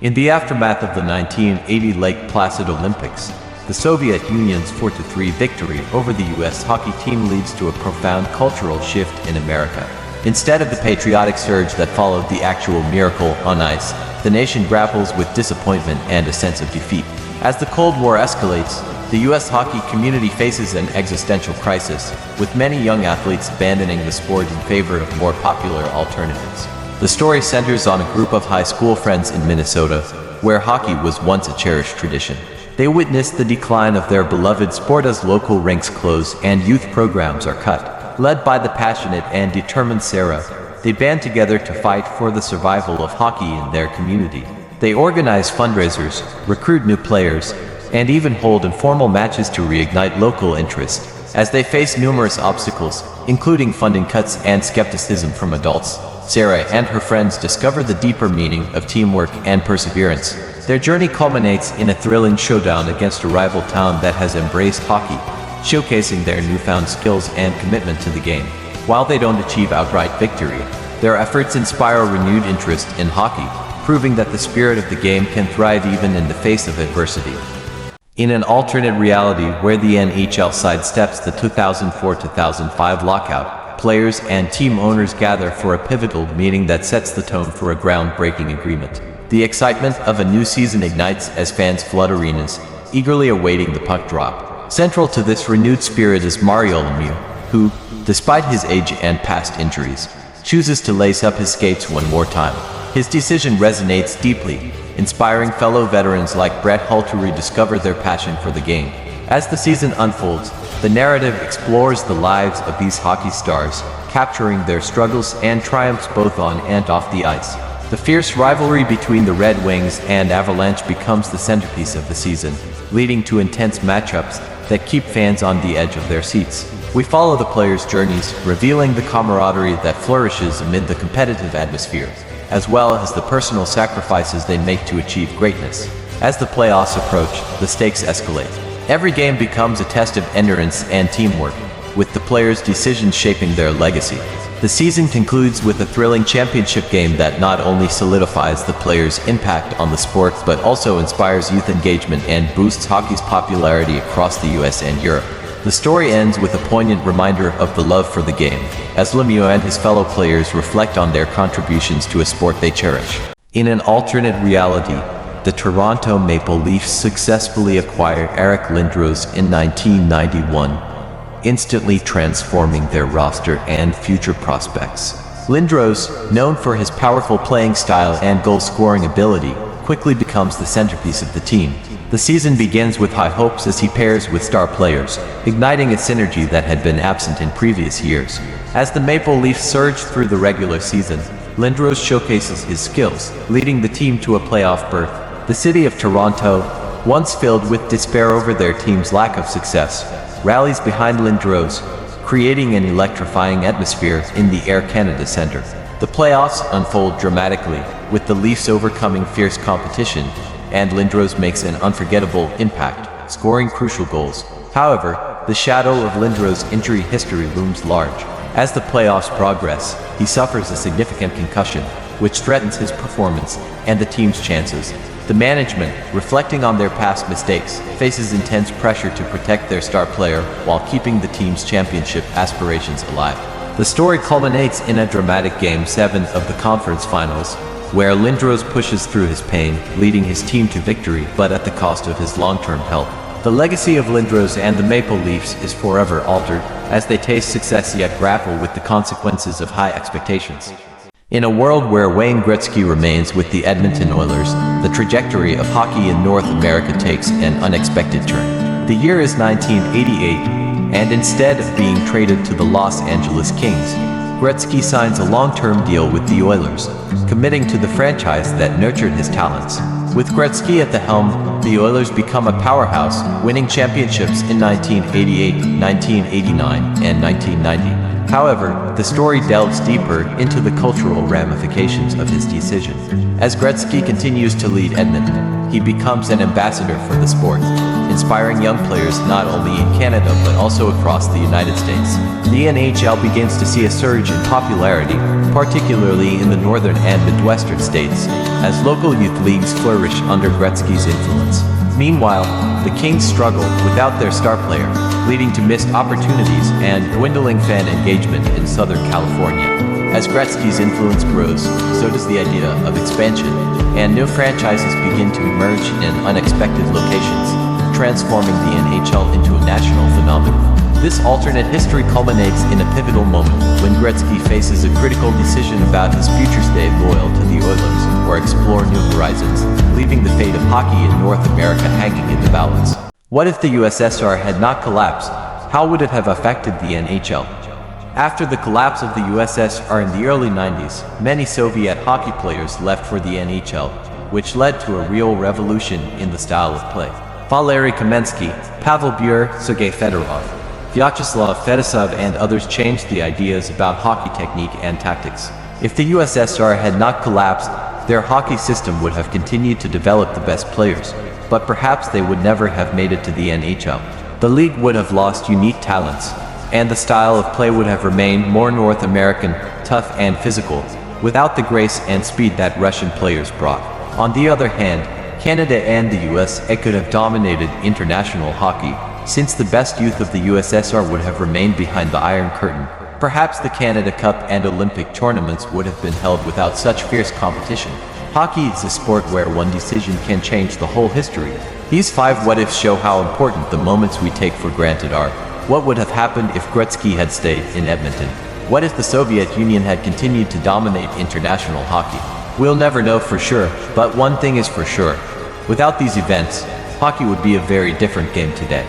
In the aftermath of the 1980 Lake Placid Olympics, the Soviet Union's 4-3 victory over the U.S. hockey team leads to a profound cultural shift in America. Instead of the patriotic surge that followed the actual miracle on ice, the nation grapples with disappointment and a sense of defeat. As the Cold War escalates, the U.S. hockey community faces an existential crisis, with many young athletes abandoning the sport in favor of more popular alternatives. The story centers on a group of high school friends in Minnesota, where hockey was once a cherished tradition. They witness the decline of their beloved sport as local rinks close and youth programs are cut. Led by the passionate and determined Sarah, they band together to fight for the survival of hockey in their community. They organize fundraisers, recruit new players, and even hold informal matches to reignite local interest. As they face numerous obstacles, including funding cuts and skepticism from adults, Sarah and her friends discover the deeper meaning of teamwork and perseverance. Their journey culminates in a thrilling showdown against a rival town that has embraced hockey, showcasing their newfound skills and commitment to the game. While they don't achieve outright victory, their efforts inspire renewed interest in hockey, proving that the spirit of the game can thrive even in the face of adversity. In an alternate reality where the NHL sidesteps the 2004-2005 lockout, players and team owners gather for a pivotal meeting that sets the tone for a groundbreaking agreement. The excitement of a new season ignites as fans flood arenas, eagerly awaiting the puck drop. Central to this renewed spirit is Mario Lemieux, who, despite his age and past injuries, chooses to lace up his skates one more time. His decision resonates deeply, inspiring fellow veterans like Brett Hull to rediscover their passion for the game. As the season unfolds, the narrative explores the lives of these hockey stars, capturing their struggles and triumphs both on and off the ice. The fierce rivalry between the Red Wings and Avalanche becomes the centerpiece of the season, leading to intense matchups that keep fans on the edge of their seats. We follow the players' journeys, revealing the camaraderie that flourishes amid the competitive atmosphere, as well as the personal sacrifices they make to achieve greatness. As the playoffs approach, the stakes escalate. Every game becomes a test of endurance and teamwork, with the players' decisions shaping their legacy. The season concludes with a thrilling championship game that not only solidifies the players' impact on the sport but also inspires youth engagement and boosts hockey's popularity across the US and Europe. The story ends with a poignant reminder of the love for the game, as Lemieux and his fellow players reflect on their contributions to a sport they cherish. In an alternate reality, the Toronto Maple Leafs successfully acquire Eric Lindros in 1991, instantly transforming their roster and future prospects. Lindros, known for his powerful playing style and goal-scoring ability, quickly becomes the centerpiece of the team. The season begins with high hopes as he pairs with star players, igniting a synergy that had been absent in previous years. As the Maple Leafs surge through the regular season, Lindros showcases his skills, leading the team to a playoff berth. The city of Toronto, once filled with despair over their team's lack of success, rallies behind Lindros, creating an electrifying atmosphere in the Air Canada Centre. The playoffs unfold dramatically, with the Leafs overcoming fierce competition, and Lindros makes an unforgettable impact, scoring crucial goals. However, the shadow of Lindros' injury history looms large. As the playoffs progress, he suffers a significant concussion, which threatens his performance and the team's chances. The management, reflecting on their past mistakes, faces intense pressure to protect their star player while keeping the team's championship aspirations alive. The story culminates in a dramatic Game 7 of the conference finals, where Lindros pushes through his pain, leading his team to victory, but at the cost of his long-term health. The legacy of Lindros and the Maple Leafs is forever altered, as they taste success yet grapple with the consequences of high expectations. In a world where Wayne Gretzky remains with the Edmonton Oilers, the trajectory of hockey in North America takes an unexpected turn. The year is 1988, and instead of being traded to the Los Angeles Kings, Gretzky signs a long-term deal with the Oilers, committing to the franchise that nurtured his talents. With Gretzky at the helm, the Oilers become a powerhouse, winning championships in 1988, 1989, and 1990. However, the story delves deeper into the cultural ramifications of his decision. As Gretzky continues to lead Edmonton, he becomes an ambassador for the sport, inspiring young players not only in Canada but also across the United States. The NHL begins to see a surge in popularity, particularly in the northern and midwestern states, as local youth leagues flourish under Gretzky's influence. Meanwhile, the Kings struggle without their star player, leading to missed opportunities and dwindling fan engagement in Southern California. As Gretzky's influence grows, so does the idea of expansion, and new franchises begin to emerge in unexpected locations, transforming the NHL into a national phenomenon. This alternate history culminates in a pivotal moment when Gretzky faces a critical decision about his future: stay loyal to the Oilers or explore new horizons, leaving the fate of hockey in North America hanging in the balance. What if the USSR had not collapsed? How would it have affected the NHL? After the collapse of the USSR in the early 90s, many Soviet hockey players left for the NHL, which led to a real revolution in the style of play. Valery Kamensky, Pavel Bure, Sergei Fedorov, Vyacheslav Fedosov and others changed the ideas about hockey technique and tactics. If the USSR had not collapsed, their hockey system would have continued to develop the best players, but perhaps they would never have made it to the NHL. The league would have lost unique talents, and the style of play would have remained more North American, tough and physical, without the grace and speed that Russian players brought. On the other hand, Canada and the USA could have dominated international hockey, since the best youth of the USSR would have remained behind the Iron Curtain. Perhaps the Canada Cup and Olympic tournaments would have been held without such fierce competition. Hockey is a sport where one decision can change the whole history. These 5 what-ifs show how important the moments we take for granted are. What would have happened if Gretzky had stayed in Edmonton? What if the Soviet Union had continued to dominate international hockey? We'll never know for sure, but one thing is for sure. Without these events, hockey would be a very different game today.